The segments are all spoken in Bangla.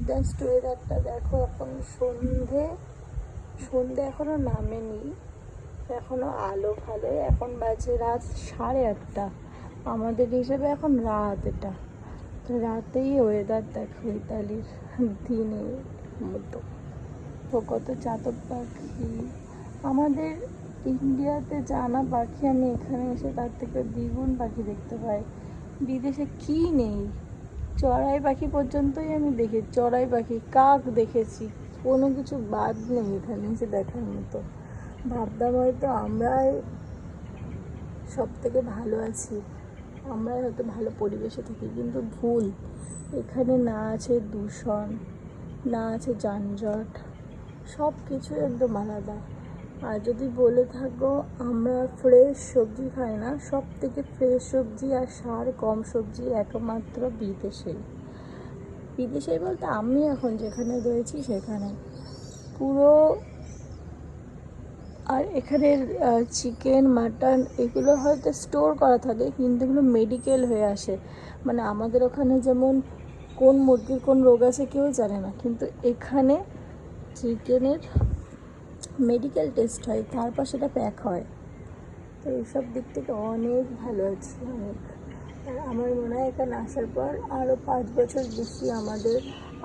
জাস্ট ওয়েদারটা দেখো, এখন সন্ধে সন্ধে এখনো নামেনি, এখনো আলো ভালো। এখন বাজে রাত 8:30, আমাদের হিসেবে এখন রাত। এটা তো রাতেই ওয়েদার দেখো ইতালির দিনের মতো। তো কত চাতক পাখি, আমাদের ইন্ডিয়াতে জানা পাখি আমি এখানে এসে তার থেকে দ্বিগুণ পাখি দেখতে পাই। বিদেশে কি নেই, চড়াই পাখি পর্যন্তই আমি দেখি, চড়াই পাখি কাক দেখেছি, কোনো কিছু বাদ নেই এখানে এসে দেখার মতো। ভাবতাম হয়তো আমরাই সব থেকে ভালো আছি, আমরাই হয়তো ভালো পরিবেশে থাকি, কিন্তু ভুল। এখানে না আছে দূষণ, না আছে যানজট, সব কিছু একদম আলাদা। আর যদি বলে থাকো আমরা ফ্রেশ সবজি খাই না, সব থেকে ফ্রেশ সবজি আর সার কম সবজি একমাত্র বিদেশেই বলতে আমি এখন যেখানে রয়েছি সেখানে পুরো। আর এখানের চিকেন মাটন এগুলো হয়তো স্টোর করা থাকে, কিন্তু এগুলো মেডিকেল হয়ে আসে। মানে আমাদের ওখানে যেমন কোন মুরগির কোন রোগ আছে কেউ জানে না, কিন্তু এখানে চিকেনের মেডিকেল টেস্ট হয়, তারপর সেটা প্যাক হয়। তো এইসব দিক থেকে অনেক ভালো আছি, অনেক। আর আমার মনে হয় এখানে আসার পর আরও 5 বছর বেশি আমাদের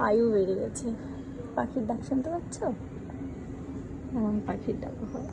আয়ু বেড়ে গেছে। পাখির ডাক শুনতে পাচ্ছ? পাখির ডাক হয়।